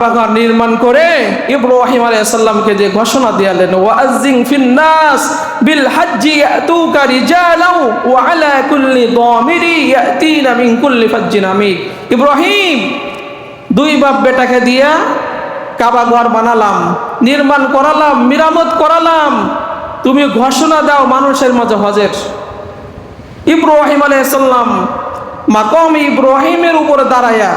বাগান নির্মাণ করে ইব্রাহিম আলাইহিস সালামকে যে ঘোষণা দিলেন, ওয়াআযিন ফিন নাস বিল হজ্জি ইয়াতুকা রিজালাও ওয়া আলা কুল্লি দামিরি ইয়াতিনা মিন কুল্লি ফাজ্জিন আমিক। ইব্রাহিম, দুই বাপ বেটাকে দিয়া কাবা ঘর বানালাম, নির্মাণ করালাম, মেরামত করালাম, তুমি ঘোষণা দাও মানুষের মাঝে হজের। ইব্রাহিম আলাইহিস সালাম মাকাম ইব্রাহিমের উপরে দাঁড়ায়া,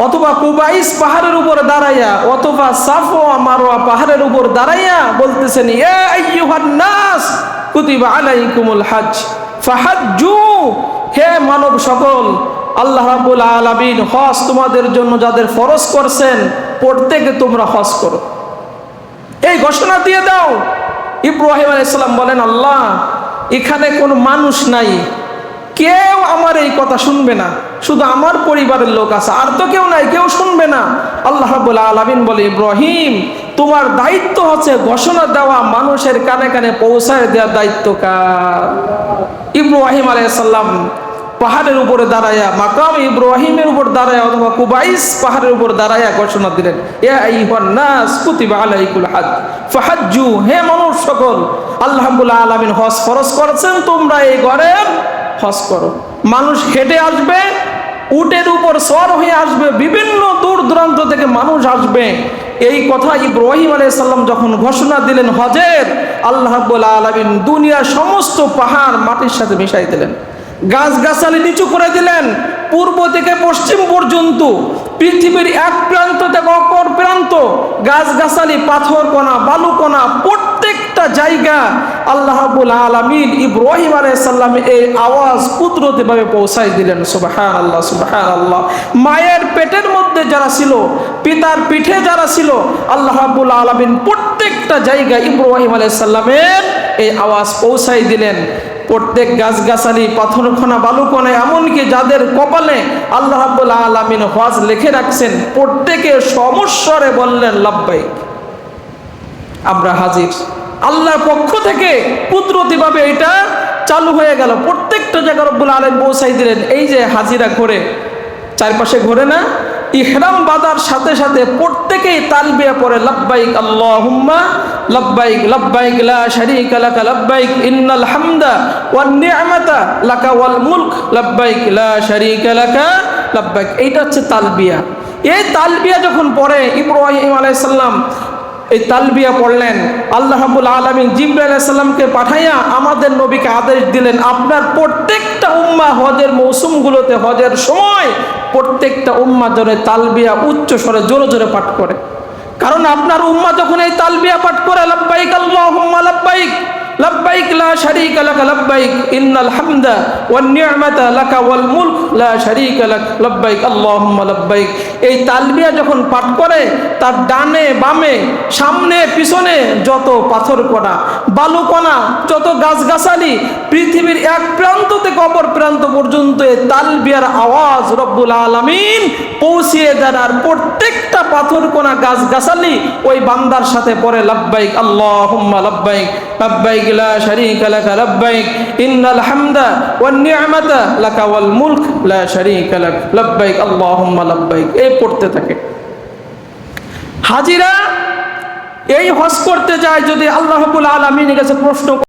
অথবা কুবাইস পাহাড়ের উপর দাঁড়াইয়া, অথবা সাফওয়া মারওয়া পাহাড়ের উপর দাঁড়াইয়া বলতেছেন, ইয়া আইয়ুহান নাস কুতিবা আলাইকুমুল হজ ফাহাজ্জু, হে মানব সকল, আল্লাহ রাব্বুল আলামিন হজ তোমাদের জন্য যাদের ফরজ করছেন প্রত্যেকে তোমরা হজ করো, এই ঘোষণা দিয়ে দাও। ইব্রাহিম আলাইহিস সালাম বলেন, আল্লাহ, এখানে কোনো মানুষ নাই, কেউ আমার এই কথা শুনবে না, শুধু আমার পরিবারের লোক আছে, আর তো কেউ নাই, কেউ শুনবে না। আল্লাহ রাব্বুল আলামিন বলে, ইব্রাহিম, তোমার দায়িত্ব হচ্ছে ঘোষণা দেওয়া, মানুষের কানে কানে পৌঁছায় দেওয়ার দায়িত্ব কার? ইব্রাহিম আলাইহিস সালাম পাহাড়ের উপরে দাঁড়ায়া, মাকাম ইব্রাহিমের উপর দাঁড়ায়া, অথবা কুবাইস পাহাড়ের উপর দাঁড়ায়া ঘোষণা দিলেন, ইয়া আইয়ুহান নাস কুতিবা আলাইকুল হজ ফাহাজ্জু, হে মানুষ সকল, আল্লাহ রাব্বুল আলামিন হজ ফরজ করেছেন, তোমরা এই ঘরে হজ করো। মানুষ হেঁটে আসবে, উটের উপর সওয়ার হয়ে আসবে, বিভিন্ন দূর দূরান্ত থেকে মানুষ আসবে। এই কথা ইব্রাহিম আলাইহিস সালাম যখন ঘোষণা দিলেন হজের, আল্লাহ রাব্বুল আলামিন দুনিয়ার সমস্ত পাহাড় মাটির সাথে মিশাই দিলেন, গাছগাছালি নিচু করে দিলেন, পূর্ব থেকে পশ্চিম পর্যন্ত, পৃথিবীর এক প্রান্ত থেকে অপর প্রান্ত, গাছগাছালি, পাথর কণা, বালু কণা, প্রত্যেকটা জায়গা আল্লাহ রাব্বুল আলামিন ইব্রাহিম আলাইহিস সালামের এই আওয়াজ কুদরতিভাবে পৌঁছাই দিলেন। সুবহানাল্লাহ, সুবহানাল্লাহ। মায়ের পেটের মধ্যে যারা ছিল, পিতার পিঠে যারা ছিল, আল্লাহ রাব্বুল আলামিন প্রত্যেকটা জায়গায় ইব্রাহিম আলাইহিস সালামের এই আওয়াজ পৌঁছাই দিলেন। প্রত্যেক গাছগাছালি, পাথরখানা, বালুকণা, এমনকি যাদের কপালে আল্লাহ রাব্বুল আলামিন হজ লিখে রাখছেন, প্রত্যেকে সমস্বরে বললেন, লাব্বাইক, আমরা হাজির। আল্লাহর পক্ষ থেকে কুদরতিভাবে এটা চালু হয়ে গেল, প্রত্যেকটা জায়গা রব্বুল আলামিন পৌঁছাই দিলেন। এই যে হাজিরা ঘোরে, চারপাশে ঘোরে না, ইহরাম বাঁধার সাথে সাথে প্রত্যেকেই তালবিয়া পড়ে, লাব্বাইক আল্লাহুম্মা লাব্বাইক, লাব্বাইক লা শারীকা লাকা লাব্বাইক, ইন্নাল হামদা ওয়ান নি'মাতা লাকা ওয়াল মুলক, লাব্বাইক লা শারীকা লাকা লাব্বাইক। এইটা হচ্ছে তালবিয়া। এই তালবিয়া যখন পড়ে ইব্রাহিম আলাইহিস সালাম এই তালবিয়া পড়লেন, আল্লাহ রাব্বুল আলামিন জিবরাইল আলাইহিস সালামকে পাঠাইয়া আমাদের নবীকে আদেশ দিলেন, আপনার প্রত্যেকটা উম্মাহ হজের মৌসুমগুলোতে, হজের সময় প্রত্যেকটা উম্মাহ যেন তালবিয়া উচ্চ স্বরে জোরে জোরে পাঠ করে। কারণ আপনার উম্মাহ যখন এই তালবিয়া পাঠ করে, লাব্বাইক আল্লাহুম্মা লাব্বাইক, লাব্বাইক লা শারীকা লাকা লাব্বাইক, ইন্নাল হামদা ওয়ান নি'মাতা লাকা ওয়াল মুলক লা শারীকা লাক, লাব্বাইক আল্লাহুম্মা লাব্বাইক, এই তালবিয়া যখন পাঠ করে, তার ডানে বামে, সামনে পিছনে যত পাথর কণা, বালু কণা, যত গাছগাছালি, পৃথিবীর এক প্রান্ত থেকে অপর প্রান্ত পর্যন্ত এই তালবিয়ার আওয়াজ রব্বুল আলামিন পৌঁছিয়ে দেন। আর প্রত্যেকটা পাথর কণা, গাছগাছালি ওই বান্দার সাথে পড়ে, লাব্বাইক আল্লাহুম্মা লাব্বাইক, লাব্বাইক লা শারীকা লাকা লাব্বাইক, ইন্নাল হামদা ওয়ান নি'মাতা লাকা ওয়াল মুলক লা শারীকা লাক, লাব্বাইক আল্লাহুম্মা লাব্বাইক, এই পড়তে থাকে। হাজিরা এই হজ করতে যায়, যদি আল্লাহ রাব্বুল আলামিনের কাছে প্রশ্ন